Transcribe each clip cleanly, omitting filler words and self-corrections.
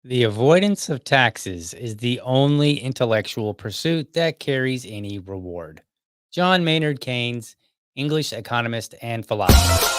The avoidance of taxes is the only intellectual pursuit that carries any reward. John Maynard Keynes, English economist and philosopher.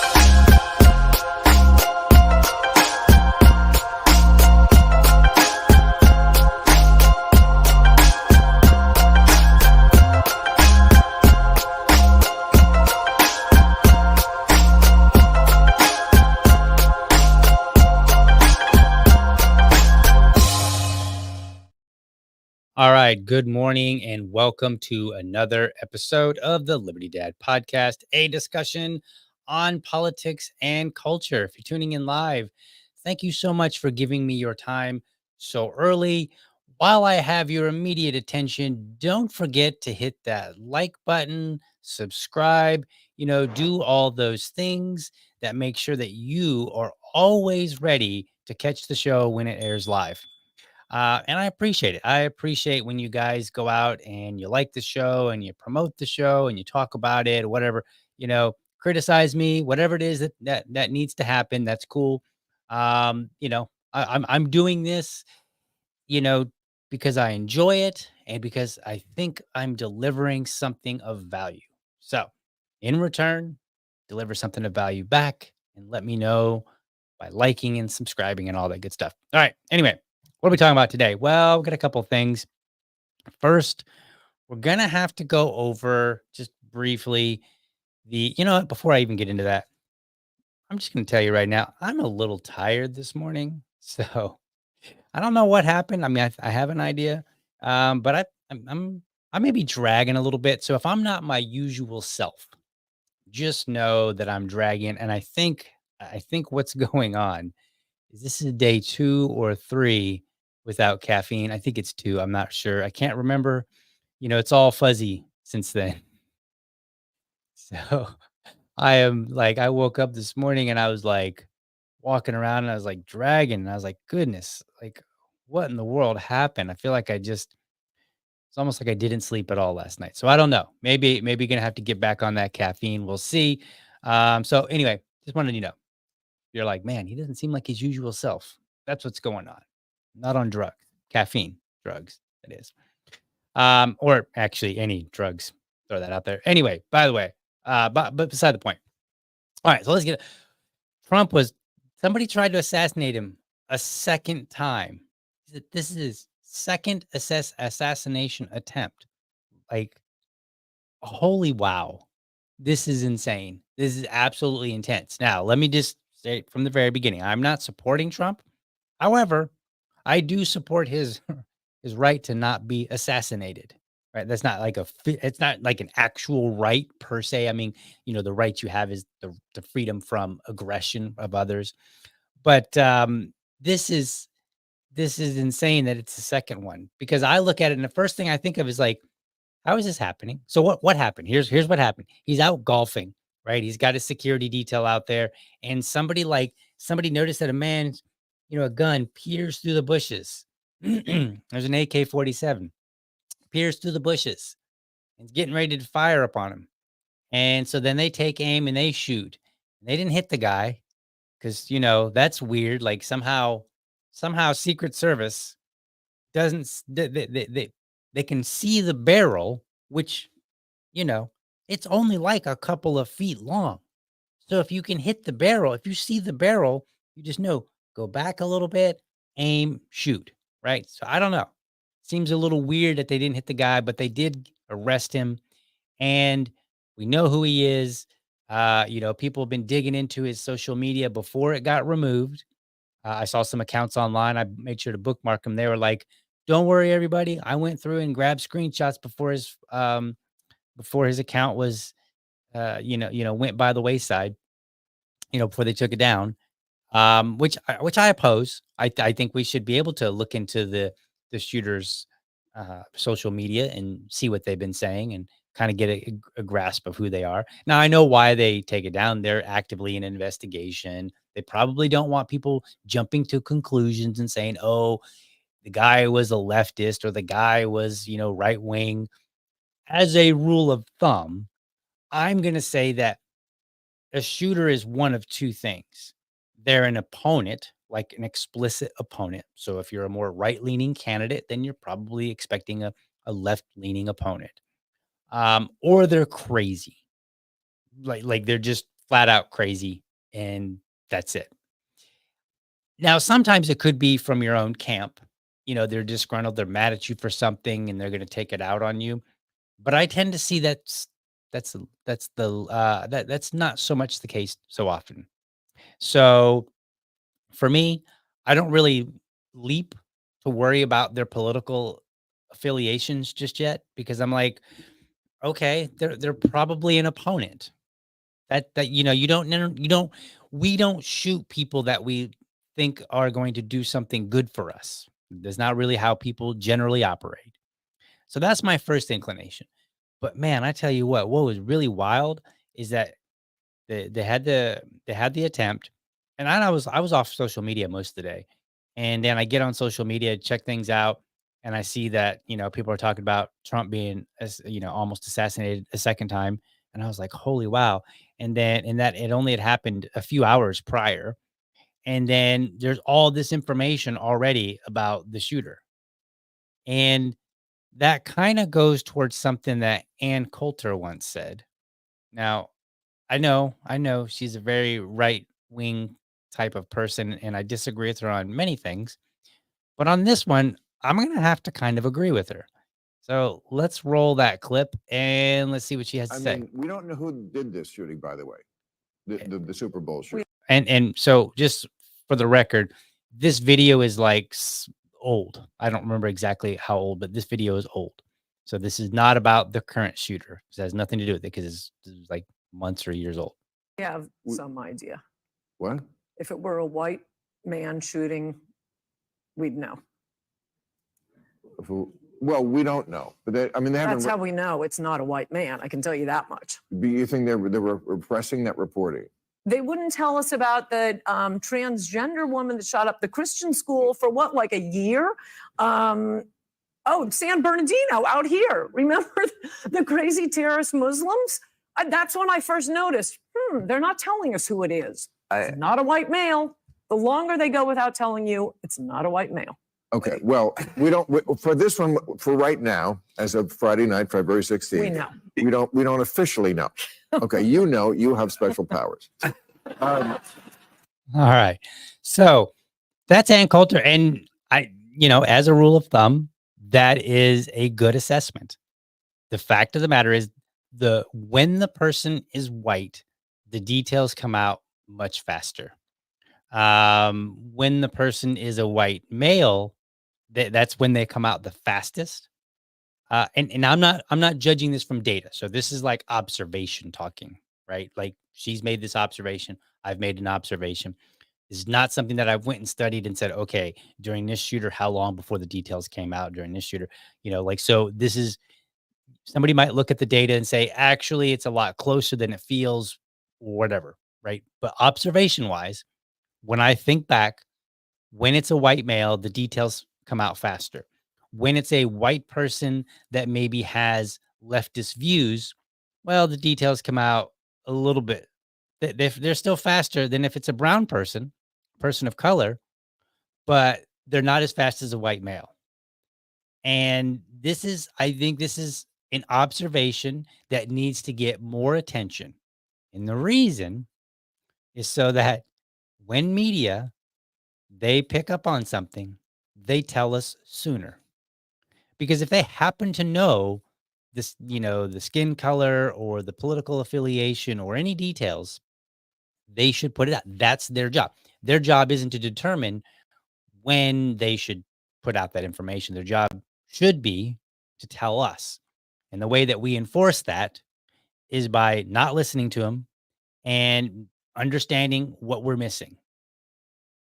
All right, good morning and welcome to another episode of the Liberty Dad podcast, a discussion on politics and culture. If you're tuning in live, thank you so much for giving me your time so early. While I have your immediate attention, don't forget to hit that like button, subscribe, do all those things that make sure that you are always ready to catch the show when it airs live. And I appreciate it. I appreciate when you guys go out and you like the show and you promote the show and you talk about it or whatever, criticize me, whatever it is that needs to happen. That's cool. I'm doing this, you know, because I enjoy it and because I think I'm delivering something of value. So in return, deliver something of value back and let me know by liking and subscribing and all that good stuff. All right. Anyway, what are we talking about today? Well, we got a couple of things. First, we're going to have to go over just briefly before I even get into that, I'm just going to tell you right now, I'm a little tired this morning. So I don't know what happened. I mean, I have an idea, but I may be dragging a little bit. So if I'm not my usual self, just know that I'm dragging. And I think what's going on is this is day 2 or 3 without caffeine. I think it's 2, I'm not sure. I can't remember. It's all fuzzy since then. So, I woke up this morning and I was, walking around and I was, dragging, and I was like, "Goodness, what in the world happened?" I feel like it's almost like I didn't sleep at all last night. So I don't know. Maybe gonna have to get back on that caffeine. We'll see. So anyway, just wanted you to know. You're like, "Man, he doesn't seem like his usual self." That's what's going on. Not on drugs, caffeine drugs, that is. Or actually any drugs. Throw that out there. Anyway, by the way, but beside the point. All right, so let's get Trump was somebody tried to assassinate him a second time. This is his second assassination attempt. Like, holy wow. This is insane. This is absolutely intense. Now, let me just say from the very beginning, I'm not supporting Trump. However, I do support his his right to not be assassinated. Right? That's not like it's not like an actual right per se. I mean, the right you have is the freedom from aggression of others. But this is insane that it's the second one because I look at it and the first thing I think of is like, how is this happening? So what happened? Here's what happened. He's out golfing, right? He's got a security detail out there, and somebody noticed that a man's, a gun peers through the bushes. There's an AK-47, peers through the bushes, and getting ready to fire upon him. And so then they take aim and they shoot. They didn't hit the guy because that's weird. Like somehow Secret Service doesn't they can see the barrel, which you know, it's only like a couple of feet long. So if you can hit the barrel, if you see the barrel, you just know, go back a little bit, aim, shoot, right? So I don't know. Seems a little weird that they didn't hit the guy, but they did arrest him and we know who he is. People have been digging into his social media before it got removed. I saw some accounts online. I made sure to bookmark them. They were like, "Don't worry, everybody. I went through and grabbed screenshots before his account was went by the wayside. Before they took it down." Which I oppose. I think we should be able to look into the shooters' social media and see what they've been saying and kind of get a grasp of who they are. Now I know why they take it down. They're actively in investigation. They probably don't want people jumping to conclusions and saying, "Oh, the guy was a leftist or the guy was, right wing." As a rule of thumb, I'm going to say that a shooter is one of two things. They're an opponent, like an explicit opponent. So if you're a more right-leaning candidate, then you're probably expecting a left-leaning opponent. Or they're crazy. Like they're just flat out crazy and that's it. Now, sometimes it could be from your own camp. They're disgruntled, they're mad at you for something and they're going to take it out on you. But I tend to see that's not so much the case so often. So for me, I don't really leap to worry about their political affiliations just yet because I'm like, okay, they're probably an opponent. You don't we don't shoot people that we think are going to do something good for us. That's not really how people generally operate. So that's my first inclination. But man, I tell you what was really wild is that they had the attempt, and I was off social media most of the day, and then I get on social media, check things out, and I see that people are talking about Trump being as almost assassinated a second time, and I was like, holy wow! And that it only had happened a few hours prior, and then there's all this information already about the shooter, and that kind of goes towards something that Ann Coulter once said. Now, I know she's a very right wing type of person, and I disagree with her on many things. But on this one, I'm going to have to kind of agree with her. So let's roll that clip and let's see what she has to I say. mean, we don't know who did this shooting, by the way, the Super Bowl shooting. And so just for the record, this video is like old. I don't remember exactly how old, but this video is old. So this is not about the current shooter. This has nothing to do with it because it's like months or years old. We have some idea. What? If it were a white man shooting, we'd know. Well, we don't know, but they haven't. That's how we know it's not a white man. I can tell you that much. You think they were repressing that reporting? They wouldn't tell us about the transgender woman that shot up the Christian school for what, like a year? San Bernardino out here. Remember the crazy terrorist Muslims? That's when I first noticed, they're not telling us who it is. It's not a white male. The longer they go without telling you, it's not a white male. Okay, well, for this one, for right now, as of Friday night, February 16th, We know. we don't officially know. Okay, you have special powers. All right. So that's Ann Coulter. And as a rule of thumb, that is a good assessment. The fact of the matter is when the person is white, the details come out much faster. When the person is a white male, that's when they come out the fastest. And I'm not judging this from data. So this is like observation talking, right? Like she's made this observation. I've made an observation. This is not something that I went and studied and said, okay, during this shooter, how long before the details came out during this shooter? So this is, somebody might look at the data and say, actually, it's a lot closer than it feels, or whatever, right? But observation wise, when I think back, when it's a white male, the details come out faster. When it's a white person that maybe has leftist views, well, the details come out a little bit. They're still faster than if it's a brown person of color, but they're not as fast as a white male. And I think this is an observation that needs to get more attention. And the reason is so that when media, they pick up on something, they tell us sooner. Because if they happen to know this, the skin color or the political affiliation or any details, they should put it out. That's their job. Their job isn't to determine when they should put out that information. Their job should be to tell us. And the way that we enforce that is by not listening to them and understanding what we're missing.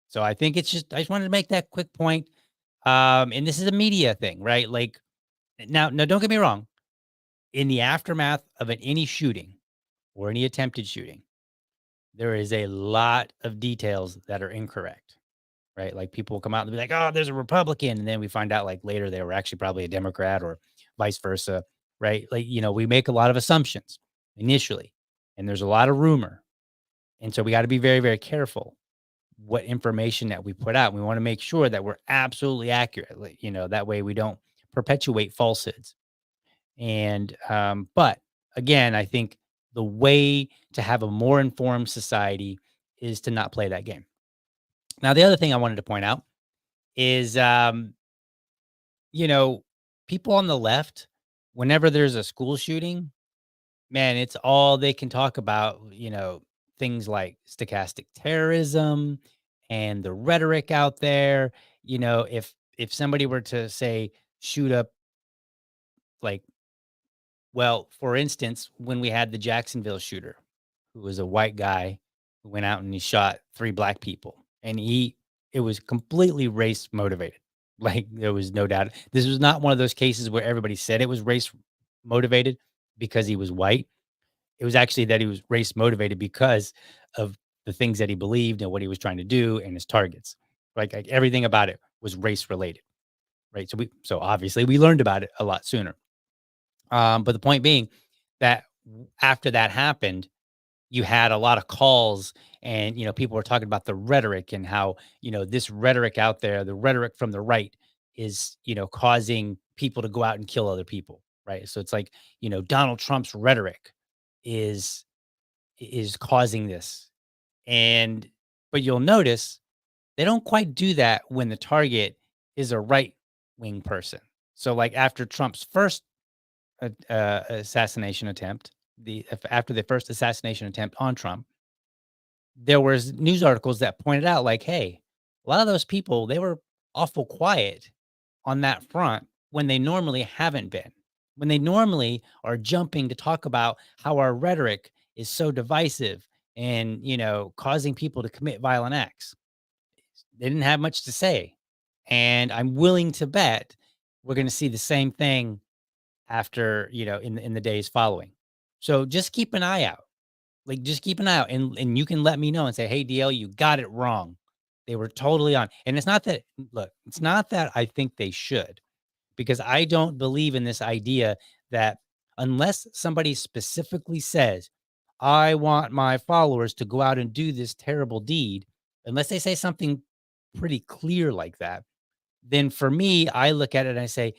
So I think I just wanted to make that quick point. And this is a media thing, right? Like now, don't get me wrong. In the aftermath of any shooting or any attempted shooting, there is a lot of details that are incorrect, right? Like people will come out and be like, oh, there's a Republican. And then we find out like later they were actually probably a Democrat or vice versa, right? Like, we make a lot of assumptions initially and there's a lot of rumor. And so we got to be very, very careful. what information that we put out. We want to make sure that we're absolutely accurate, that way we don't perpetuate falsehoods. And, but again, I think the way to have a more informed society is to not play that game. Now, the other thing I wanted to point out is, you know, people on the left, whenever there's a school shooting, man, it's all they can talk about, things like stochastic terrorism and the rhetoric out there. If somebody were to say shoot up, like, well, for instance, when we had the Jacksonville shooter, who was a white guy who went out and he shot 3 black people, and it was completely race motivated. Like, there was no doubt. This was not one of those cases where everybody said it was race motivated because he was white. It was actually that he was race motivated because of the things that he believed and what he was trying to do and his targets. Like everything about it was race related, right? So obviously we learned about it a lot sooner. But the point being that after that happened, you had a lot of calls, and people were talking about the rhetoric and how this rhetoric out there, the rhetoric from the right, is causing people to go out and kill other people, right? So it's like Donald Trump's rhetoric is causing this, and but you'll notice they don't quite do that when the target is a right wing person. So like after Trump's first assassination attempt, after the first assassination attempt on Trump, there was news articles that pointed out like, hey, a lot of those people, they were awful quiet on that front when they normally haven't been. When they normally are jumping to talk about how our rhetoric is so divisive and, causing people to commit violent acts. They didn't have much to say. And I'm willing to bet we're going to see the same thing after, in the days following. So just keep an eye out. Like, just keep an eye out, and you can let me know and say, "Hey, DL, you got it wrong. They were totally on." And it's not that, look, it's not that I think they should, because I don't believe in this idea that unless somebody specifically says, "I want my followers to go out and do this terrible deed," unless they say something pretty clear like that, then for me, I look at it and I say,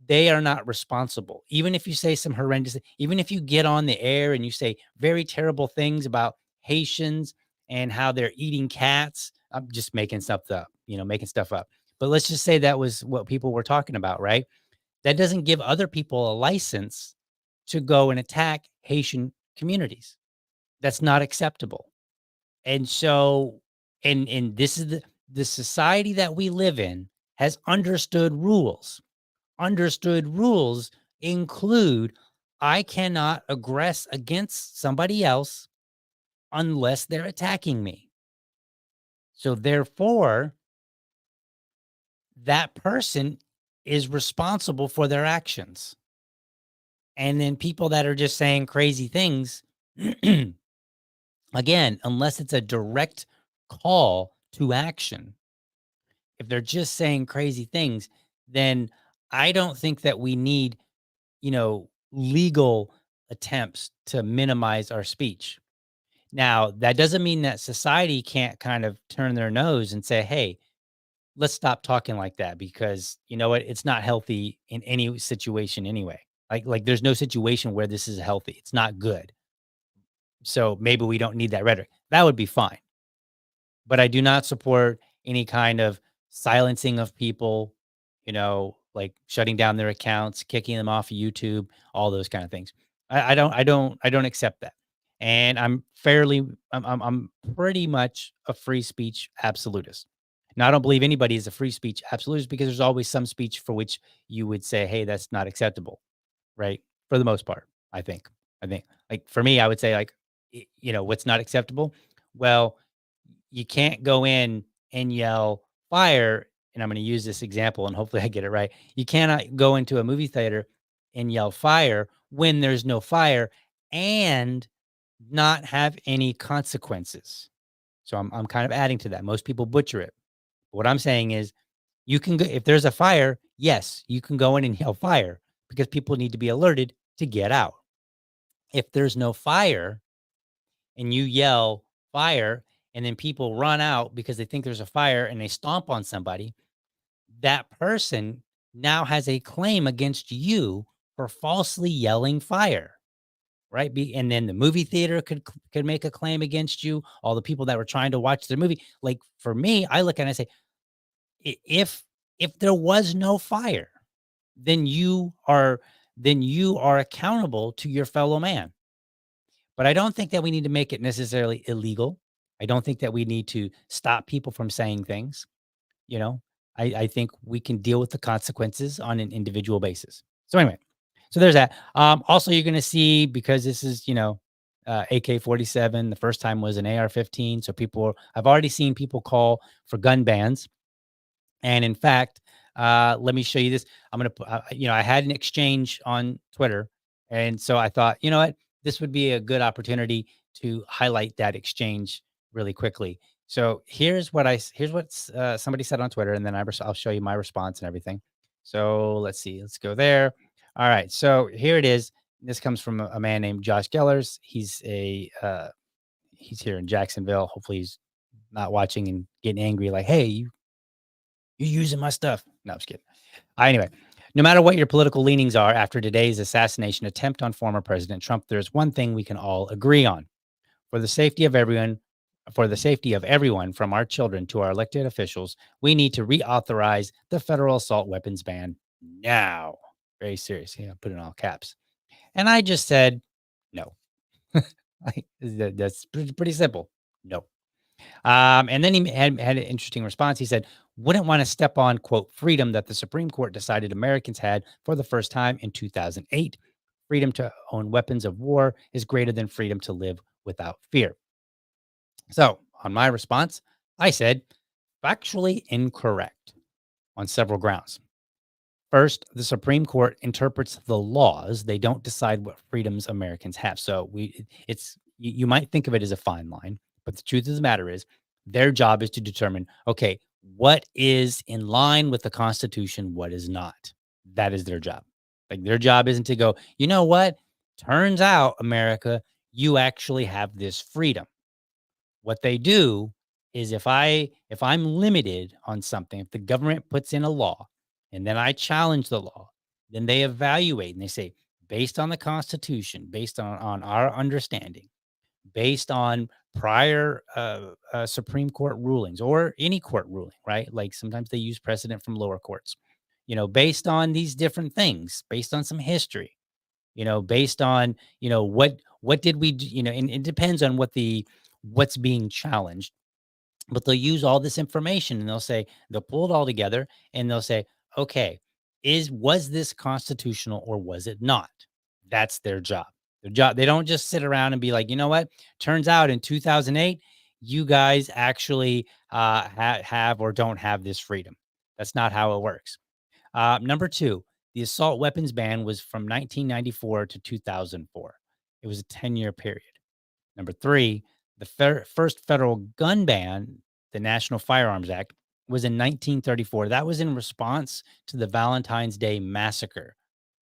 they are not responsible. Even if you say some horrendous, even if you get on the air and you say very terrible things about Haitians and how they're eating cats. I'm just making stuff up, making stuff up. But let's just say that was what people were talking about, right? That doesn't give other people a license to go and attack Haitian communities. That's not acceptable. And so, and this is the society that we live in has understood rules. Understood rules include I cannot aggress against somebody else unless they're attacking me. So therefore, that person is responsible for their actions. And then people that are just saying crazy things, again, unless it's a direct call to action, if they're just saying crazy things, then I don't think that we need, legal attempts to minimize our speech. Now, that doesn't mean that society can't kind of turn their nose and say, hey, let's stop talking like that, because you know what? It's not healthy in any situation anyway. Like there's no situation where this is healthy. It's not good. So maybe we don't need that rhetoric. That would be fine. But I do not support any kind of silencing of people, like shutting down their accounts, kicking them off of YouTube, all those kind of things. I don't accept that. And I'm pretty much a free speech absolutist. Now, I don't believe anybody is a free speech absolutist, because there's always some speech for which you would say, hey, that's not acceptable, right? For the most part, I think like for me, I would say like, what's not acceptable? Well, you can't go in and yell fire. And I'm going to use this example and hopefully I get it right. You cannot go into a movie theater and yell fire when there's no fire and not have any consequences. So I'm kind of adding to that. Most people butcher it. What I'm saying is you can go, if there's a fire, yes, you can go in and yell fire, because people need to be alerted to get out. If there's no fire and you yell fire and then people run out because they think there's a fire and they stomp on somebody, that person now has a claim against you for falsely yelling fire, right? And then the movie theater could make a claim against you. All the people that were trying to watch the movie. Like for me, I look at it and I say, if there was no fire, then you are accountable to your fellow man. But I don't think that we need to make it necessarily illegal. I don't think that we need to stop people from saying things. You know, I think we can deal with the consequences on an individual basis. So anyway, so there's that. Also, you're going to see, because this is, AK-47. The first time was an AR-15. So I've already seen people call for gun bans. And in fact, let me show you this. I'm going to put, I had an exchange on Twitter. And so I thought, you know what, this would be a good opportunity to highlight that exchange really quickly. So here's what somebody said on Twitter, and then I'll show you my response and everything. So let's see, let's go there. All right. So here it is. This comes from a man named Josh Gellers. He's here in Jacksonville. Hopefully he's not watching and getting angry like, hey, you're using my stuff. No, I'm just kidding. Anyway, no matter what your political leanings are, after today's assassination attempt on former President Trump, there's one thing we can all agree on. For the safety of everyone, from our children to our elected officials, we need to reauthorize the federal assault weapons ban now. Very serious. Yeah, put it in all caps. And I just said, no. That's pretty simple. No. And then he had an interesting response. He said, wouldn't want to step on, quote, freedom that the Supreme Court decided Americans had for the first time in 2008. Freedom to own weapons of war is greater than freedom to live without fear. So on my response, I said, factually incorrect on several grounds. First, the Supreme Court interprets the laws. They don't decide what freedoms Americans have. So you might think of it as a fine line, but the truth of the matter is their job is to determine, okay, what is in line with the Constitution, what is not. That is their job. Like, their job isn't to go, you know what? Turns out, America, you actually have this freedom. What they do is if I'm limited on something, if the government puts in a law and then I challenge the law, then they evaluate and they say, based on the Constitution, based on our understanding, based on prior Supreme Court rulings or any court ruling, right? Like sometimes they use precedent from lower courts, based on these different things, based on some history, based on, what did we do, and it depends on what's being challenged. But they'll use all this information and they'll pull it all together and they'll say, okay, was this constitutional or was it not? That's their job. They don't just sit around and be like, you know what? Turns out in 2008, you guys actually have or don't have this freedom. That's not how it works. Number two, the assault weapons ban was from 1994 to 2004. It was a 10-year period. Number three, the first federal gun ban, the National Firearms Act, was in 1934. That was in response to the Valentine's Day Massacre.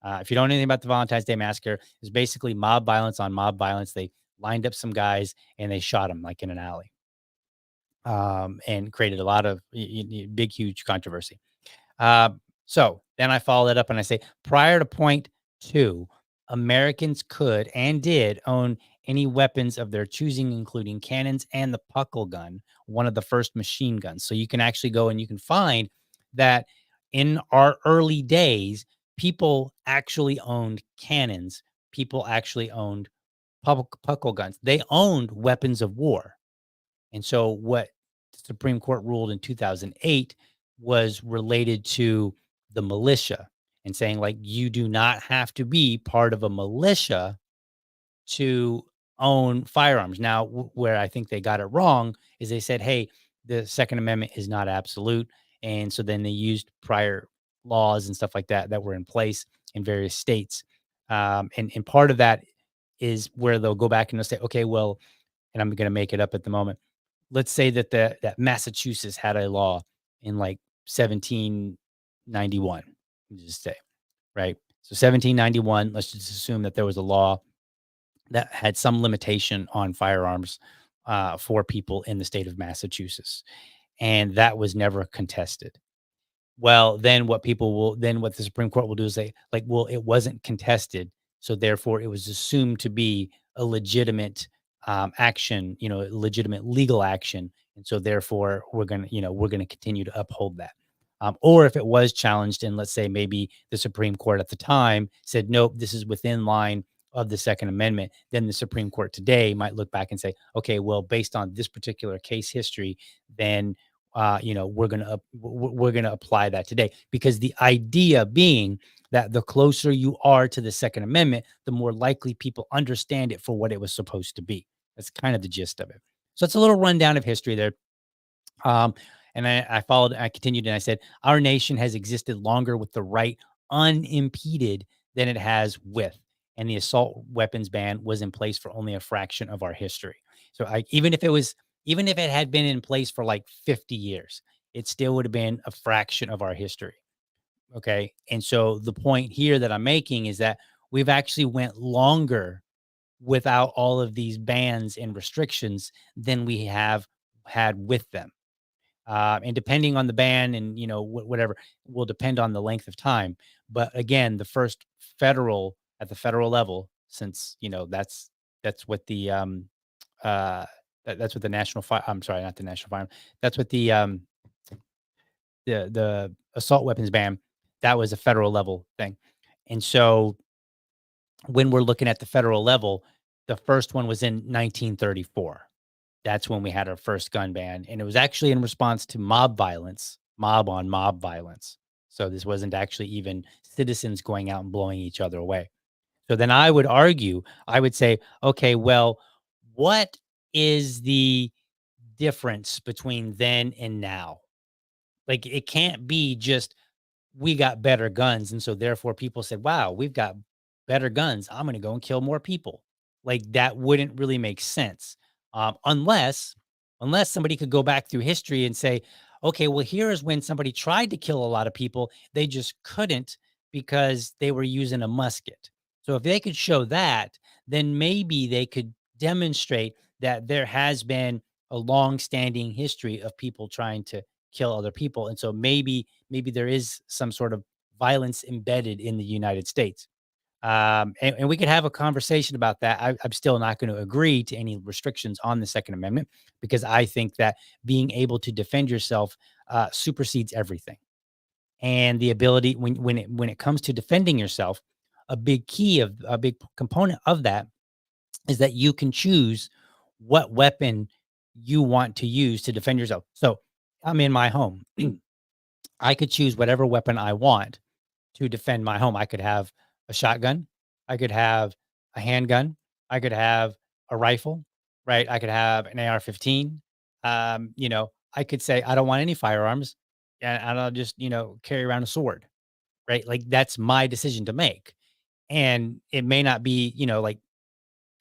If you don't know anything about the Valentine's Day Massacre, it was basically mob violence on mob violence. They lined up some guys and they shot them like in an alley, and created a lot of big, huge controversy. So then I follow that up and I say, prior to point two, Americans could and did own any weapons of their choosing, including cannons and the puckle gun, one of the first machine guns. So you can actually go and you can find that in our early days, people actually owned cannons. People actually owned puckle guns. They owned weapons of war. And so what the Supreme Court ruled in 2008 was related to the militia and saying, like, you do not have to be part of a militia to own firearms. Now, where I think they got it wrong is they said, hey, the Second Amendment is not absolute. And so then they used prior laws and stuff like that were in place in various states. And part of that is where they'll go back and they'll say, okay, well, and I'm going to make it up at the moment. Let's say that Massachusetts had a law in like 1791, just say, right? So 1791, let's just assume that there was a law that had some limitation on firearms for people in the state of Massachusetts, and that was never contested. Well, then what the Supreme Court will do is say, like, well, it wasn't contested, so therefore it was assumed to be a legitimate action, a legitimate legal action, and so therefore we're gonna continue to uphold that. Or if it was challenged, and let's say maybe the Supreme Court at the time said, nope, this is within line of the Second Amendment, then the Supreme Court today might look back and say, okay, well, based on this particular case history, then we're gonna apply that today, because the idea being that the closer you are to the Second Amendment, the more likely people understand it for what it was supposed to be. That's kind of the gist of it. So it's a little rundown of history there. Um, and I continued, and I said, our nation has existed longer with the right unimpeded than it has with, and the assault weapons ban was in place for only a fraction of our history. So even if it had been in place for like 50 years, it still would have been a fraction of our history. Okay. And so the point here that I'm making is that we've actually went longer without all of these bans and restrictions than we have had with them. And depending on the ban and whatever will depend on the length of time. But again, the first at the federal level, since that's what the uh that's what the national fire. I'm sorry, not the national fire. That's what the assault weapons ban. That was a federal level thing, and so when we're looking at the federal level, the first one was in 1934. That's when we had our first gun ban, and it was actually in response to mob violence, mob on mob violence. So this wasn't actually even citizens going out and blowing each other away. So then I would say, okay, well, what is the difference between then and now? Like, it can't be just we got better guns. And so therefore people said, wow, we've got better guns. I'm going to go and kill more people. Like, that wouldn't really make sense. Unless somebody could go back through history and say, okay, well, here is when somebody tried to kill a lot of people. They just couldn't because they were using a musket. So if they could show that, then maybe they could demonstrate that there has been a long-standing history of people trying to kill other people. And so maybe there is some sort of violence embedded in the United States. And we could have a conversation about that. I'm still not going to agree to any restrictions on the Second Amendment, because I think that being able to defend yourself supersedes everything. And the ability when it comes to defending yourself, a big component of that is that you can choose what weapon you want to use to defend yourself. So I'm in my home. I could choose whatever weapon I want to defend my home. I could have a shotgun. I could have a handgun. I could have a rifle, right? I could have an AR-15. I could say I don't want any firearms, and I'll just carry around a sword, right? Like, that's my decision to make, and it may not be like,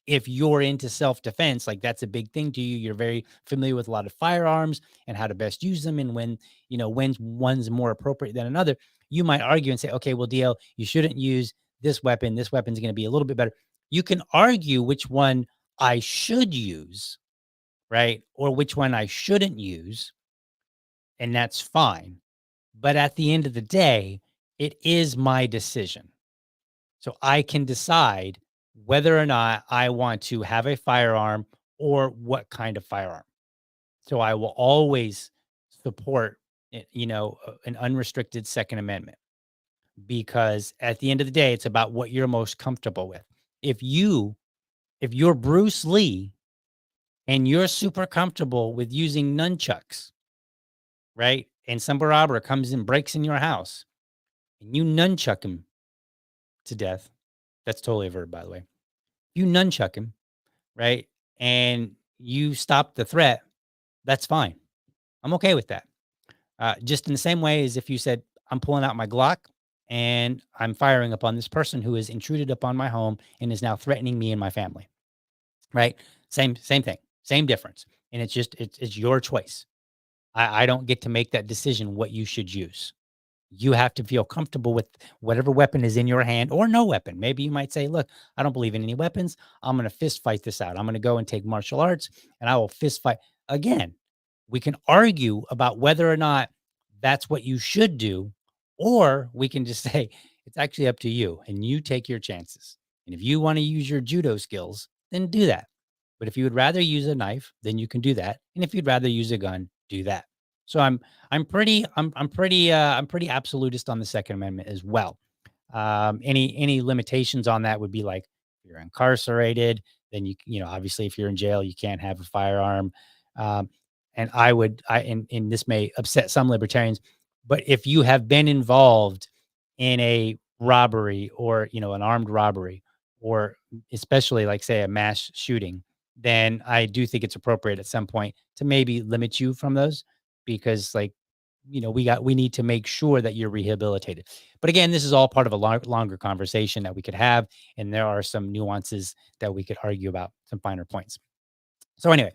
if you're into self-defense, like, that's a big thing to you. You're very familiar with a lot of firearms and how to best use them, and when one's more appropriate than another. You might argue and say, okay, well, DL, you shouldn't use this weapon. This weapon's going to be a little bit better. You can argue which one I should use, right? Or which one I shouldn't use, and that's fine. But at the end of the day, it is my decision. So I can decide whether or not I want to have a firearm or what kind of firearm. So I will always support, an unrestricted Second Amendment, because at the end of the day, it's about what you're most comfortable with. If you, if you're Bruce Lee and you're super comfortable with using nunchucks, right? And some robber comes and breaks in your house and you nunchuck him to death. That's totally a verb, by the way. You nunchuck him, right? And you stop the threat, that's fine. I'm okay with that. Just in the same way as if you said, I'm pulling out my Glock and I'm firing upon this person who has intruded upon my home and is now threatening me and my family, right? Same thing, same difference. And it's your choice. I don't get to make that decision what you should use. You have to feel comfortable with whatever weapon is in your hand or no weapon. Maybe you might say, look, I don't believe in any weapons. I'm going to fist fight this out. I'm going to go and take martial arts and I will fist fight. Again, we can argue about whether or not that's what you should do, or we can just say it's actually up to you and you take your chances. And if you want to use your judo skills, then do that. But if you would rather use a knife, then you can do that. And if you'd rather use a gun, do that. So I'm pretty absolutist on the Second Amendment as well. Any limitations on that would be like if you're incarcerated, then obviously if you're in jail, you can't have a firearm. Um, and and this may upset some libertarians, but if you have been involved in a robbery or an armed robbery, or especially like say a mass shooting, then I do think it's appropriate at some point to maybe limit you from those because we need to make sure that you're rehabilitated. But again, this is all part of a longer conversation that we could have. And there are some nuances that we could argue about, some finer points. So anyway,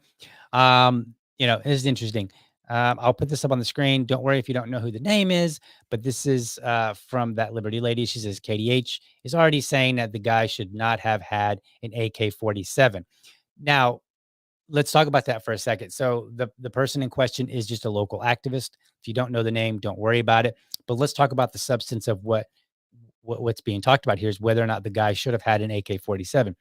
this is interesting. I'll put this up on the screen. Don't worry if you don't know who the name is, but this is from that Liberty lady. She says KDH is already saying that the guy should not have had an AK-47. Now, let's talk about that for a second. So the person in question is just a local activist. If you don't know the name, don't worry about it. But let's talk about the substance of what's being talked about here is whether or not the guy should have had an AK-47.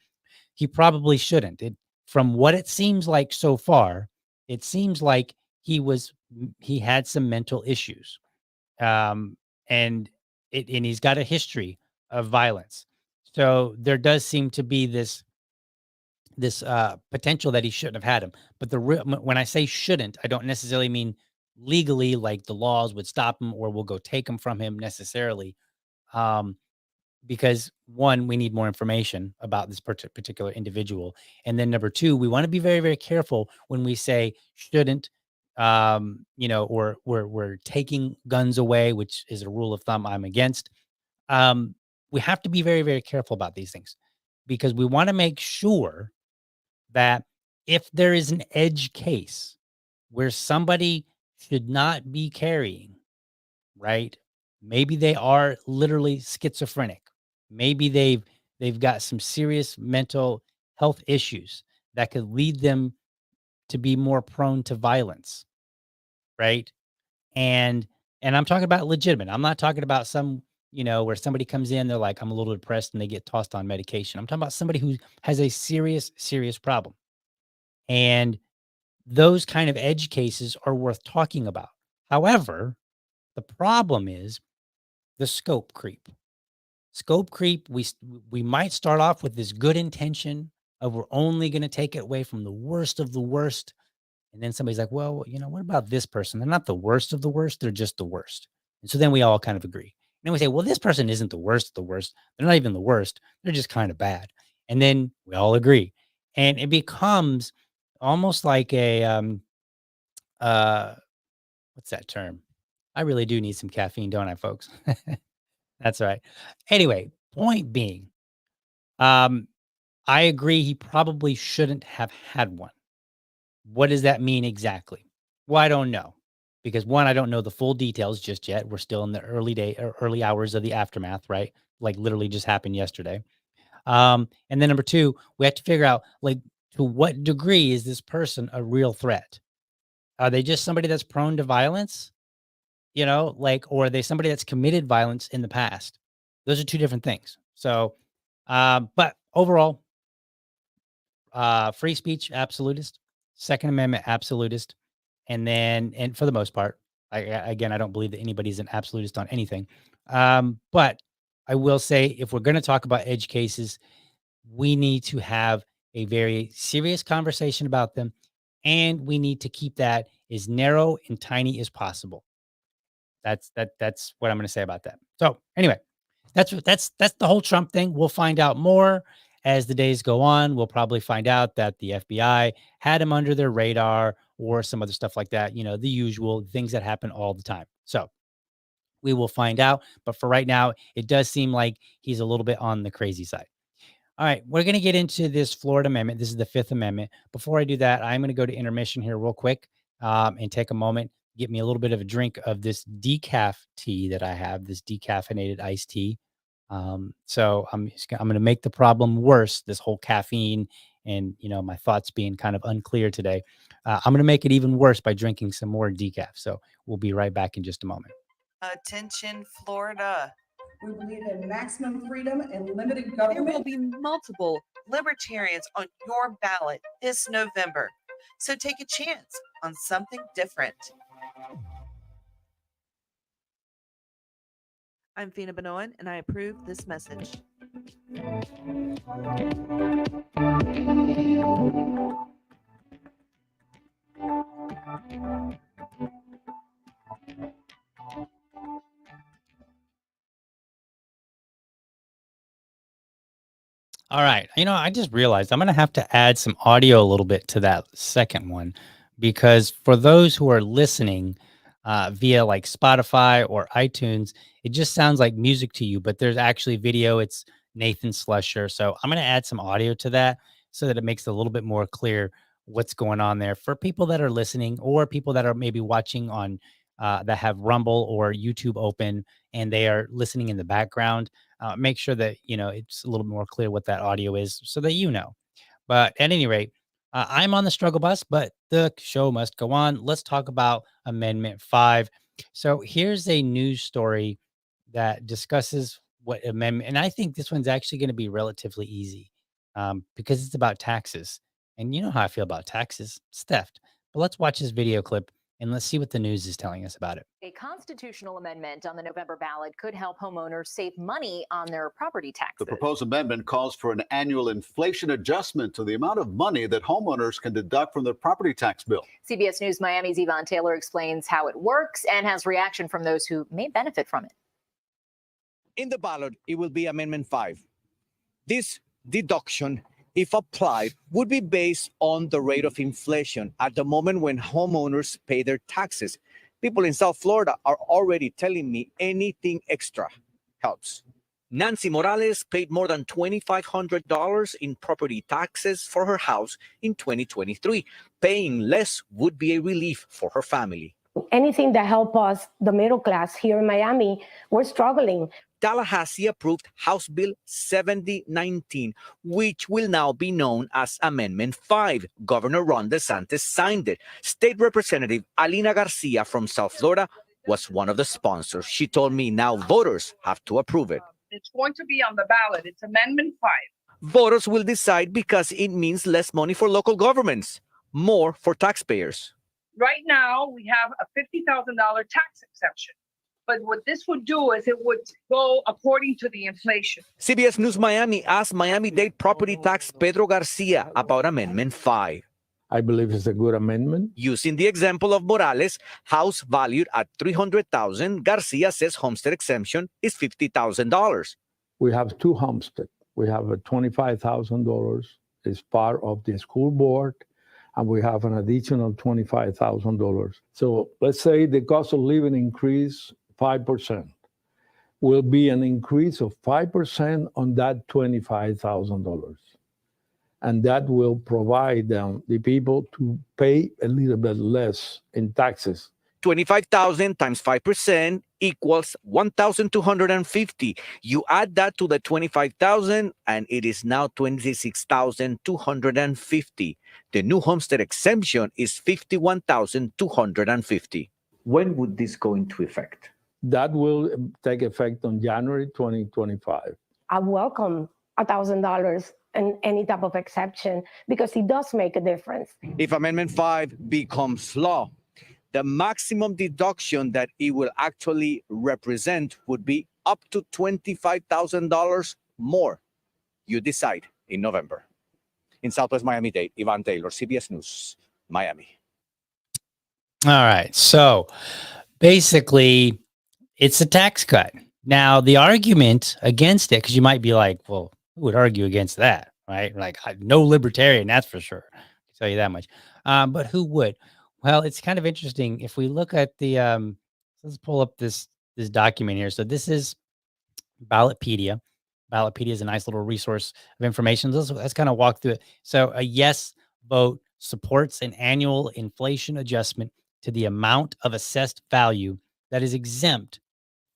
He probably shouldn't. From what it seems like so far, it seems like he had some mental issues, and he's got a history of violence. So there does seem to be this potential that he shouldn't have had him. But when I say shouldn't, I don't necessarily mean legally, like the laws would stop him or will go take him from him necessarily. Because one, we need more information about this particular individual. And then number two, we want to be very, very careful when we say shouldn't, or we're taking guns away, which is a rule of thumb I'm against. We have to be very, very careful about these things because we want to make sure that if there is an edge case where somebody should not be carrying, right? Maybe they are literally schizophrenic. Maybe they've got some serious mental health issues that could lead them to be more prone to violence, right? And I'm talking about legitimate. I'm not talking about some, where somebody comes in, they're like, I'm a little depressed and they get tossed on medication. I'm talking about somebody who has a serious, serious problem. And those kind of edge cases are worth talking about. However, the problem is the scope creep. Scope creep, we might start off with this good intention of we're only going to take it away from the worst of the worst. And then somebody's like, well, what about this person? They're not the worst of the worst. They're just the worst. And so then we all kind of agree. And then we say, well, this person isn't the worst of the worst. They're not even the worst. They're just kind of bad. And then we all agree. And it becomes almost like a, what's that term? I really do need some caffeine, don't I, folks? That's all right. Anyway, point being, I agree he probably shouldn't have had one. What does that mean exactly? Well, I don't know. Because one, I don't know the full details just yet. We're still in the early hours of the aftermath, right? Like literally just happened yesterday. And then number two, we have to figure out like to what degree is this person a real threat? Are they just somebody that's prone to violence? Or are they somebody that's committed violence in the past? Those are two different things. So, but overall, free speech, absolutist, Second Amendment, absolutist. And for the most part, I don't believe that anybody's an absolutist on anything. But I will say, if we're going to talk about edge cases, we need to have a very serious conversation about them. And we need to keep that as narrow and tiny as possible. That's what I'm going to say about that. So anyway, that's the whole Trump thing. We'll find out more as the days go on. We'll probably find out that the FBI had him under their radar or some other stuff like that. The usual things that happen all the time. So we will find out. But for right now, it does seem like he's a little bit on the crazy side. All right, we're going to get into this Florida Amendment. This is the Fifth Amendment. Before I do that, I'm going to go to intermission here real quick and take a moment get me a little bit of a drink of this decaf tea that I have, this decaffeinated iced tea. So I'm going to make the problem worse. This whole caffeine and my thoughts being kind of unclear today. I'm going to make it even worse by drinking some more decaf. So we'll be right back in just a moment. Attention, Florida. We believe in maximum freedom and limited There will government. be multiple libertarians on your ballot this November. So take a chance on something different. I'm Fina Benoit, and I approve this message. All right. I just realized I'm going to have to add some audio a little bit to that second one, because for those who are listening via like Spotify or iTunes, it just sounds like music to you, but there's actually video. It's Nathan Slusher. So I'm going to add some audio to that so that it makes it a little bit more clear what's going on there for people that are listening, or people that are maybe watching on that have Rumble or YouTube open and they are listening in the background. Make sure that it's a little more clear what that audio is so that. But at any rate, I'm on the struggle bus, but the show must go on. Let's talk about Amendment 5. So here's a news story that discusses what amendment, and I think this one's actually going to be relatively easy because it's about taxes. And you know how I feel about taxes. It's theft. But let's watch this video clip and let's see what the news is telling us about it. A constitutional amendment on the November ballot could help homeowners save money on their property taxes. The proposed amendment calls for an annual inflation adjustment to the amount of money that homeowners can deduct from their property tax bill. CBS News Miami's Yvonne Taylor explains how it works and has reaction from those who may benefit from it. In the ballot, it will be Amendment 5. This deduction, if applied, would be based on the rate of inflation at the moment when homeowners pay their taxes. People in South Florida are already telling me anything extra helps. Nancy Morales paid more than $2,500 in property taxes for her house in 2023. Paying less would be a relief for her family. Anything that help us, the middle class here in Miami, we're struggling. Tallahassee approved House Bill 7019, which will now be known as Amendment 5. Governor Ron DeSantis signed it. State Representative Alina Garcia from South Florida was one of the sponsors. She told me now voters have to approve it. It's going to be on the ballot. It's Amendment 5. Voters will decide because it means less money for local governments, more for taxpayers. Right now, we have a $50,000 tax exemption. But what this would do is it would go according to the inflation. CBS News Miami asked Miami-Dade property tax Pedro Garcia about Amendment 5. I believe it's a good amendment. Using the example of Morales, house valued at $300,000, Garcia says homestead exemption is $50,000. We have two homestead. We have a $25,000 as part of the school board, and we have an additional $25,000. So let's say the cost of living increase 5%. Will be an increase of 5% on that $25,000. And that will provide the people to pay a little bit less in taxes. 25,000 times 5% equals 1,250. You add that to the 25,000 and it is now 26,250. The new homestead exemption is 51,250. When would this go into effect? That will take effect on January 2025. I welcome $1,000 and any type of exception because it does make a difference. If Amendment 5 becomes law, the maximum deduction that it will actually represent would be up to $25,000 more. You decide in November. In Southwest Miami-Dade, Yvonne Taylor, CBS News, Miami. All right. So basically, it's a tax cut. Now, the argument against it, because you might be like, well, who would argue against that, right? Like, no libertarian, that's for sure. I can tell you that much. But who would? Well, it's kind of interesting. If we look at the, let's pull up this document here. So this is Ballotpedia. Ballotpedia is a nice little resource of information. Let's kind of walk through it. So a yes vote supports an annual inflation adjustment to the amount of assessed value that is exempt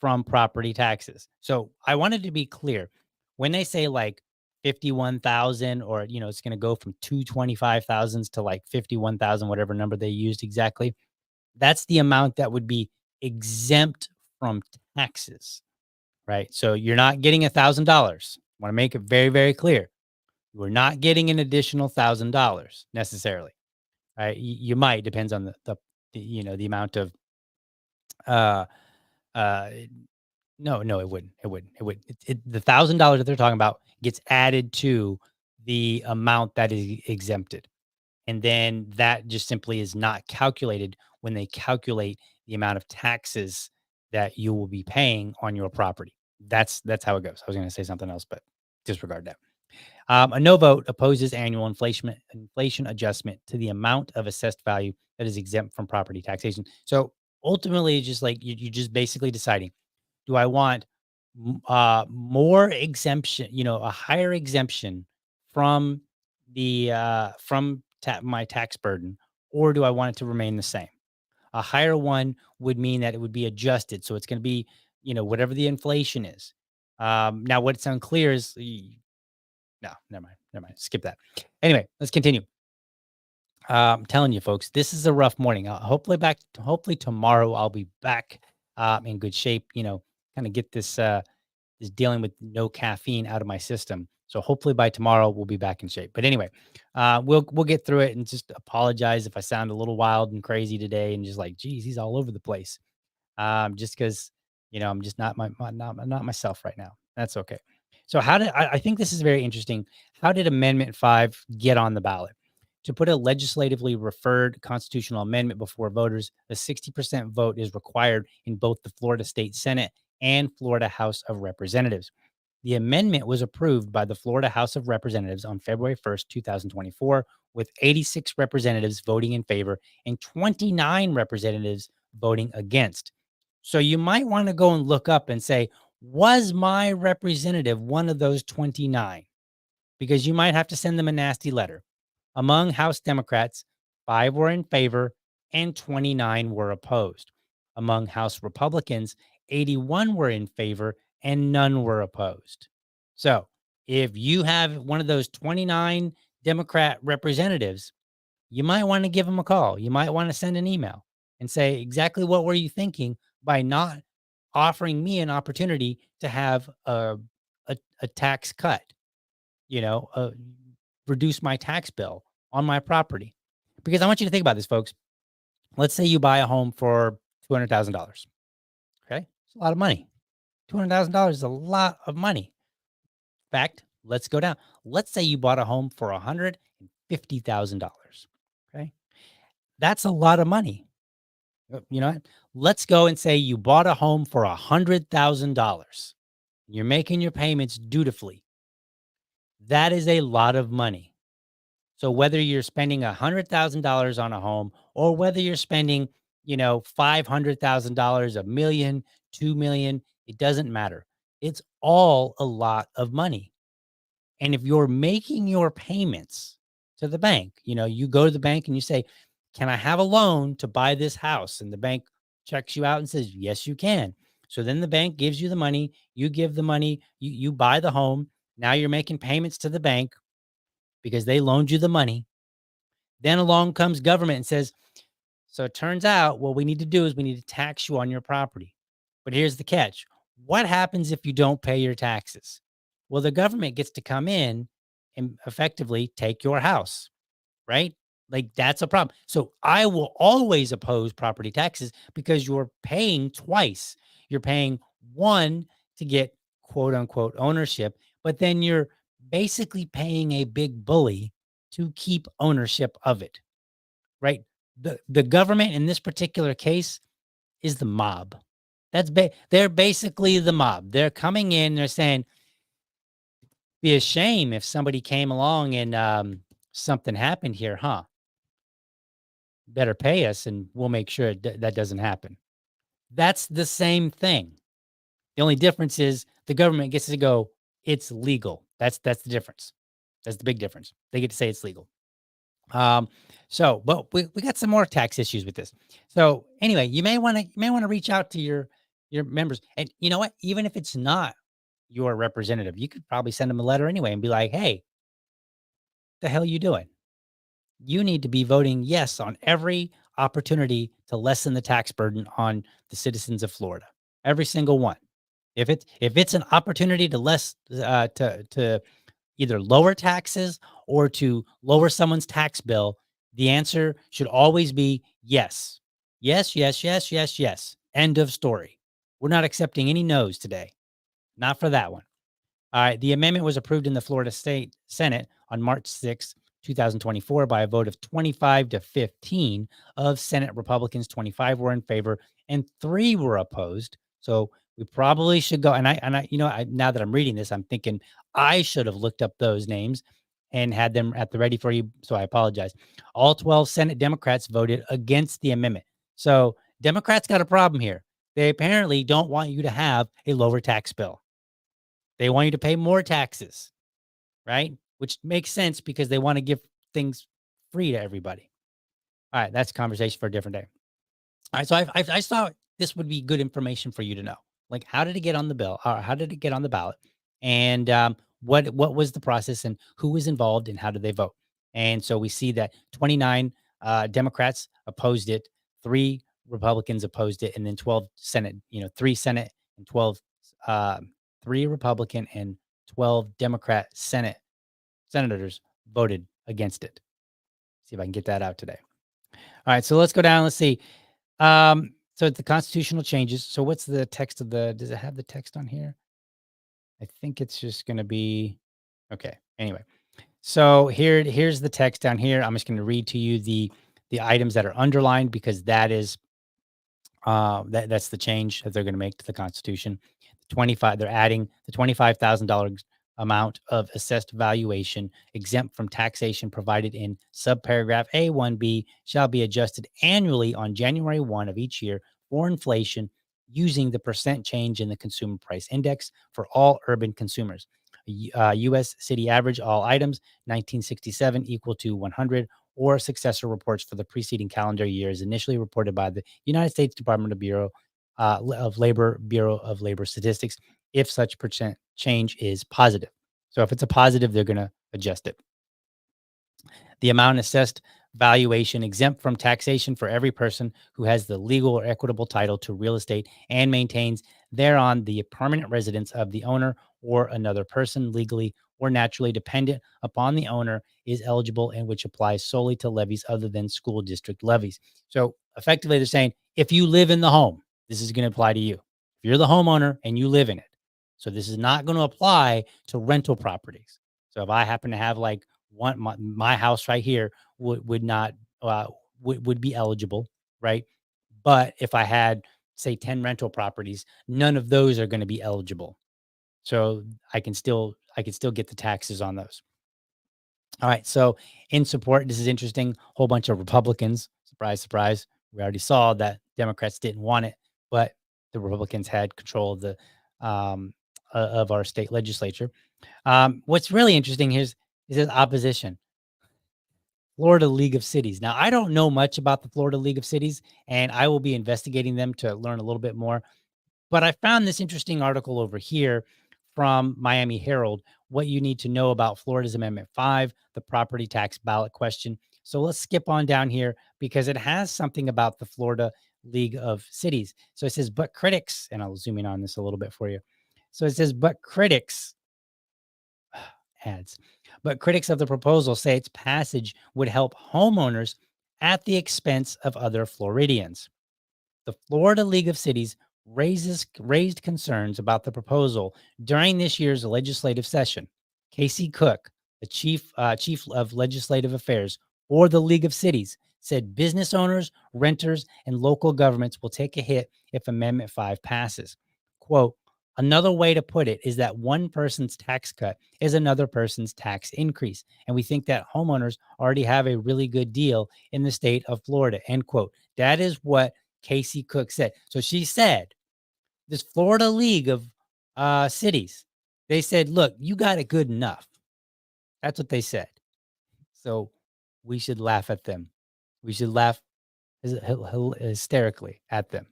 from property taxes. So I wanted to be clear when they say like 51,000 or, it's going to go from 225,000 to like 51,000, whatever number they used exactly. That's the amount that would be exempt from taxes, right? So you're not getting $1,000. I want to make it very, very clear. We're not getting an additional $1,000 necessarily. Right? You might, depends on the amount of, uh, no, it wouldn't. It wouldn't. The $1,000 that they're talking about gets added to the amount that is exempted. And then that just simply is not calculated when they calculate the amount of taxes that you will be paying on your property. That's how it goes. I was going to say something else, but disregard that. A no vote opposes annual inflation adjustment to the amount of assessed value that is exempt from property taxation. So ultimately, it's just like you're just basically deciding, do I want more exemption, a higher exemption from the my tax burden, or do I want it to remain the same? A higher one would mean that it would be adjusted, so it's going to be, whatever the inflation is. Now, what's unclear is no, never mind. Skip that. Anyway, let's continue. I'm telling you, folks, this is a rough morning. Hopefully tomorrow I'll be back in good shape. Kind of get this dealing with no caffeine out of my system. So hopefully by tomorrow we'll be back in shape. But anyway, we'll get through it, and just apologize if I sound a little wild and crazy today, and just like, geez, he's all over the place. Just because I'm just not not myself right now. That's okay. So I think this is very interesting. How did Amendment 5 get on the ballot? To put a legislatively referred constitutional amendment before voters, a 60% vote is required in both the Florida State Senate and Florida House of Representatives. The amendment was approved by the Florida House of Representatives on February 1st, 2024, with 86 representatives voting in favor and 29 representatives voting against. So you might want to go and look up and say, was my representative one of those 29? Because you might have to send them a nasty letter. Among House Democrats, 5 were in favor and 29 were opposed. Among House Republicans, 81 were in favor and none were opposed. So if you have one of those 29 Democrat representatives, you might want to give them a call. You might want to send an email and say, exactly what were you thinking by not offering me an opportunity to have a tax cut, reduce my tax bill on my property? Because I want you to think about this, folks. Let's say you buy a home for $200,000. Okay. It's a lot of money. $200,000 is a lot of money. In fact, let's go down. Let's say you bought a home for $150,000. Okay. That's a lot of money. You know what? Let's go and say you bought a home for $100,000. You're making your payments dutifully. That is a lot of money. So whether you're spending $100,000 on a home, or whether you're spending, $500,000, $1 million, $2 million, it doesn't matter. It's all a lot of money. And if you're making your payments to the bank, you go to the bank and you say, can I have a loan to buy this house? And the bank checks you out and says, yes, you can. So then the bank gives you the money, you give the money, you buy the home. Now you're making payments to the bank because they loaned you the money. Then along comes government and says, so it turns out what we need to do is we need to tax you on your property. But here's the catch. What happens if you don't pay your taxes? Well, the government gets to come in and effectively take your house, right? Like, that's a problem. So I will always oppose property taxes because you're paying twice. You're paying, one, to get quote unquote ownership, but then you're basically paying a big bully to keep ownership of it, right? The government in this particular case is the mob. They're basically the mob. They're coming in, they're saying, be a shame if somebody came along and something happened here, huh? Better pay us and we'll make sure that doesn't happen. That's the same thing. The only difference is the government gets to go, it's legal. That's the difference. That's the big difference. They get to say it's legal. But we got some more tax issues with this. So anyway, you may want to reach out to your members, and you know what? Even if it's not your representative, you could probably send them a letter anyway and be like, "Hey, the hell you doing? You need to be voting yes on every opportunity to lessen the tax burden on the citizens of Florida. Every single one. If it's an opportunity to to either lower taxes or to lower someone's tax bill, the answer should always be yes. Yes, yes, yes, yes, yes. End of story. We're not accepting any no's today. Not for that one. All right. The amendment was approved in the Florida State Senate on March 6, 2024 by a vote of 25 to 15 of Senate Republicans. 25 were in favor and 3 were opposed. So we probably should go. And now that I'm reading this, I'm thinking I should have looked up those names and had them at the ready for you. So I apologize. All 12 Senate Democrats voted against the amendment. So Democrats got a problem here. They apparently don't want you to have a lower tax bill. They want you to pay more taxes, right? Which makes sense because they want to give things free to everybody. All right, that's a conversation for a different day. All right, so I thought this would be good information for you to know. Like, how did it get on the bill? Or how did it get on the ballot? And what was the process and who was involved and how did they vote? And so we see that 29 Democrats opposed it, 3 Republicans opposed it, and then 12 Senate, 3 Senate and 12 3 Republican and 12 Democrat senators voted against it. See if I can get that out today. All right, so let's go down. Let's see. So the constitutional changes. So what's the text of does it have the text on here? I think it's just going to be, okay. Anyway, so here's the text down here. I'm just going to read to you the items that are underlined because that is, that's the change that they're going to make to the Constitution. They're adding the $25,000 amount of assessed valuation exempt from taxation provided in subparagraph A1B shall be adjusted annually on January 1 of each year for inflation using the percent change in the consumer price index for all urban consumers. U.S. city average all items 1967 equal to 100 or successor reports for the preceding calendar year is initially reported by the United States Department of Bureau of Labor Statistics if such percent change is positive. So if it's a positive, they're going to adjust it. The amount assessed valuation exempt from taxation for every person who has the legal or equitable title to real estate and maintains thereon the permanent residence of the owner or another person legally or naturally dependent upon the owner is eligible and which applies solely to levies other than school district levies. So effectively, they're saying if you live in the home, this is going to apply to you. If you're the homeowner and you live in it. So this is not going to apply to rental properties. So if I happen to have like my house right here would not would be eligible, right? But if I had say 10 rental properties, none of those are going to be eligible. So I can still get the taxes on those. All right. So in support, this is interesting. Whole bunch of Republicans. Surprise, surprise. We already saw that Democrats didn't want it, but the Republicans had control of the of our state legislature. What's really interesting here is this opposition. Florida League of Cities. Now, I don't know much about the Florida League of Cities, and I will be investigating them to learn a little bit more. But I found this interesting article over here from Miami Herald, what you need to know about Florida's Amendment 5, the property tax ballot question. So let's skip on down here because it has something about the Florida League of Cities. So it says, but critics, and I'll zoom in on this a little bit for you. So it says, but critics ads. But critics of the proposal say its passage would help homeowners at the expense of other Floridians. The Florida League of Cities raised concerns about the proposal during this year's legislative session. Casey Cook, the chief of legislative affairs for the League of Cities, said business owners, renters, and local governments will take a hit if Amendment 5 passes. Quote, another way to put it is that one person's tax cut is another person's tax increase. And we think that homeowners already have a really good deal in the state of Florida, end quote. That is what Casey Cook said. So she said, this Florida League of Cities, they said, look, you got it good enough. That's what they said. So we should laugh at them. We should laugh hysterically at them.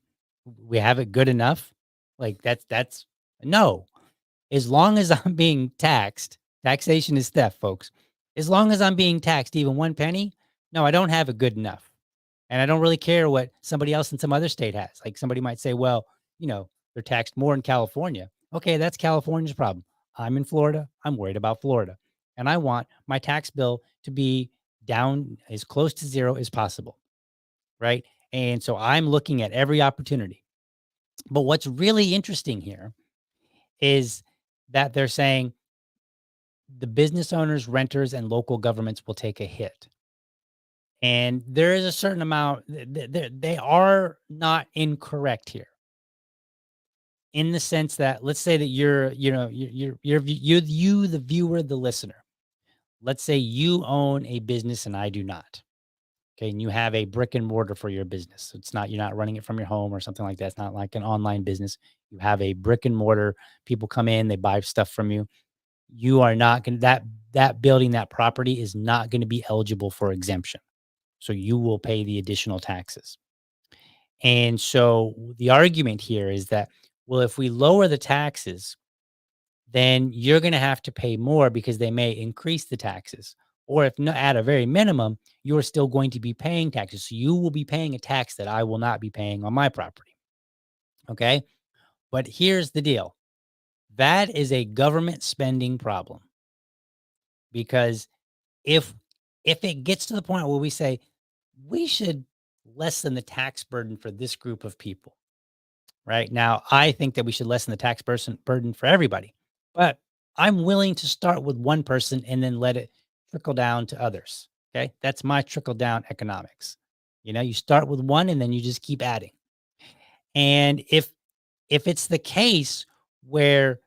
We have it good enough. Like that's no. As long as I'm being taxed, taxation is theft, folks. As long as I'm being taxed even 1 penny, no, I don't have it good enough. And I don't really care what somebody else in some other state has. Like somebody might say, well, they're taxed more in California. Okay, that's California's problem. I'm in Florida. I'm worried about Florida. And I want my tax bill to be down as close to zero as possible. Right. And so I'm looking at every opportunity. But what's really interesting here is that they're saying the business owners, renters, and local governments will take a hit. And there is a certain amount, they are not incorrect here. In the sense that, let's say that you're the viewer, the listener. Let's say you own a business and I do not. Okay. And you have a brick and mortar for your business. You're not running it from your home or something like that. It's not like an online business. You have a brick and mortar. People come in, they buy stuff from you. You are not going to, that building, that property is not going to be eligible for exemption. So you will pay the additional taxes. And so the argument here is that, well, if we lower the taxes, then you're going to have to pay more because they may increase the taxes. Or if not, at a very minimum, you're still going to be paying taxes. So you will be paying a tax that I will not be paying on my property. Okay. But here's the deal. That is a government spending problem. Because if it gets to the point where we say we should lessen the tax burden for this group of people, right? Now, I think that we should lessen the tax burden for everybody, but I'm willing to start with one person and then let it trickle down to others. Okay. That's my trickle down economics. You start with one and then you just keep adding. And if it's the case where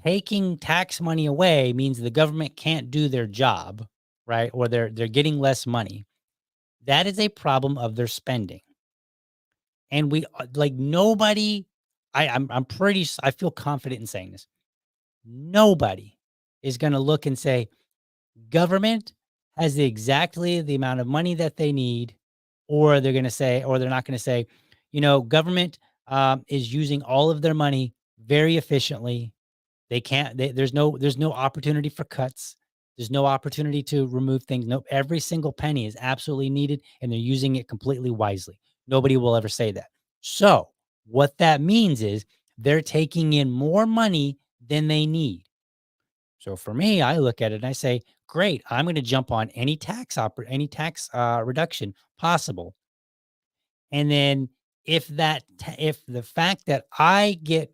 taking tax money away means the government can't do their job, right? Or they're getting less money, that is a problem of their spending. And we like nobody, I feel confident in saying this. Nobody is going to look and say, government has exactly the amount of money that they need, or they're going to say, or they're not going to say, government is using all of their money very efficiently. They can't, there's no opportunity for cuts. There's no opportunity to remove things. No, every single penny is absolutely needed and they're using it completely wisely. Nobody will ever say that. So what that means is they're taking in more money than they need. So for me, I look at it and I say, great, I'm going to jump on any tax reduction possible. And then if the fact that I get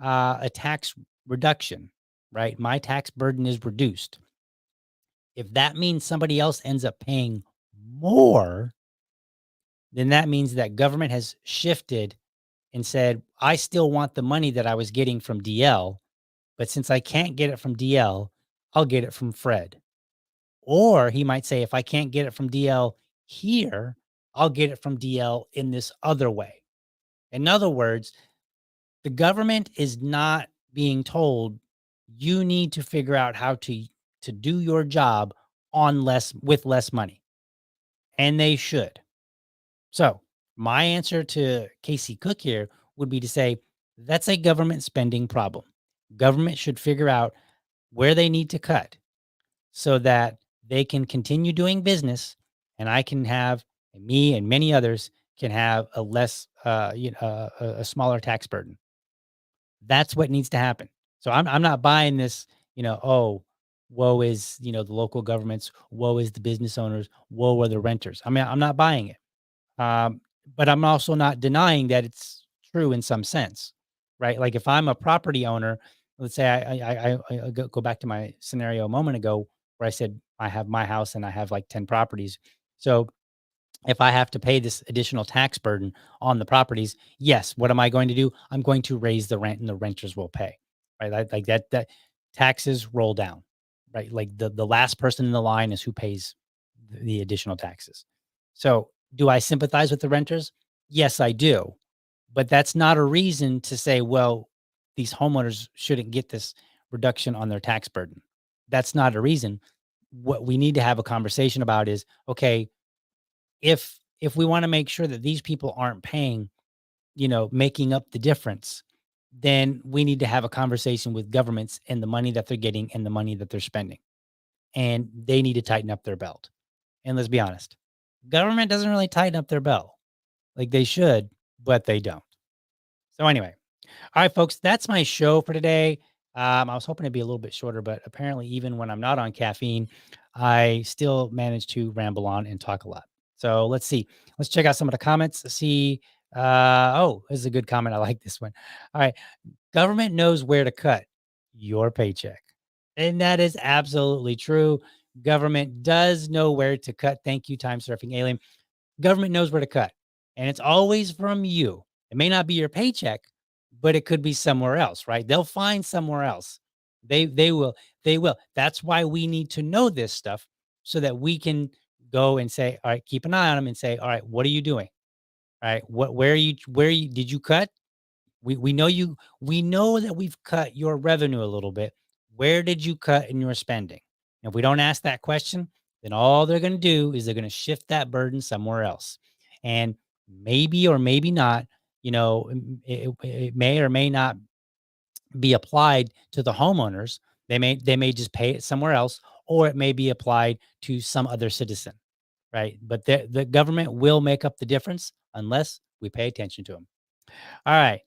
a tax reduction, right, my tax burden is reduced. If that means somebody else ends up paying more, then that means that government has shifted and said, I still want the money that I was getting from DL, but since I can't get it from DL, I'll get it from Fred. Or he might say, if I can't get it from DL here, I'll get it from DL in this other way. In other words, the government is not being told you need to figure out how to do your job with less money. And they should. So my answer to Casey Cook here would be to say, that's a government spending problem. Government should figure out where they need to cut so that they can continue doing business and I can have, and me and many others can have a less, a smaller tax burden. That's what needs to happen. So I'm not buying this, oh, woe is, the local governments, woe is the business owners, woe are the renters. I mean, I'm not buying it. But I'm also not denying that it's true in some sense, right? Like if I'm a property owner, let's say I go back to my scenario a moment ago where I said I have my house and I have like 10 properties. So if I have to pay this additional tax burden on the properties, yes, what am I going to do? I'm going to raise the rent and the renters will pay, right? Like that taxes roll down, right? Like the last person in the line is who pays the additional taxes. So do I sympathize with the renters? Yes, I do. But that's not a reason to say, well, these homeowners shouldn't get this reduction on their tax burden. That's not a reason. what we need to have a conversation about is, okay, if we want to make sure that these people aren't paying, making up the difference, then we need to have a conversation with governments and the money that they're getting and the money that they're spending. And they need to tighten up their belt. And let's be honest, government doesn't really tighten up their belt like they should, but they don't. So anyway, all right, folks, that's my show for today. I was hoping to be a little bit shorter, but apparently even when I'm not on caffeine, I still manage to ramble on and talk a lot. So let's see. Let's check out some of the comments. See. This is a good comment. I like this one. All right. Government knows where to cut your paycheck. And that is absolutely true. Government does know where to cut. Thank you, Time Surfing Alien. Government knows where to cut. And it's always from you. It may not be your paycheck, but it could be somewhere else, right? They'll find somewhere else. They will. That's why we need to know this stuff so that we can go and say, all right, keep an eye on them and say, all right, what are you doing? All right, where did you cut? We know that we've cut your revenue a little bit. Where did you cut in your spending? And if we don't ask that question, then all they're going to do is they're going to shift that burden somewhere else. And maybe or maybe not, it may or may not be applied to the homeowners. They may just pay it somewhere else, or it may be applied to some other citizen, right? But the government will make up the difference unless we pay attention to them. All right.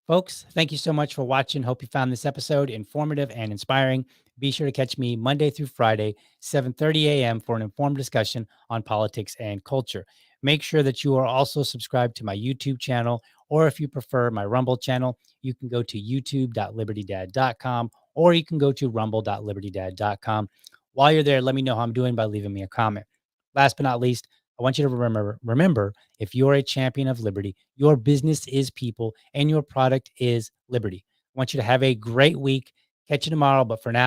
Folks, thank you so much for watching. Hope you found this episode informative and inspiring. Be sure to catch me Monday through Friday, 7:30 a.m. for an informed discussion on politics and culture. Make sure that you are also subscribed to my YouTube channel, or if you prefer my Rumble channel, you can go to youtube.libertydad.com, or you can go to rumble.libertydad.com. While you're there, let me know how I'm doing by leaving me a comment. Last but not least, I want you to remember, if you're a champion of liberty, your business is people and your product is liberty. I want you to have a great week. Catch you tomorrow. But for now,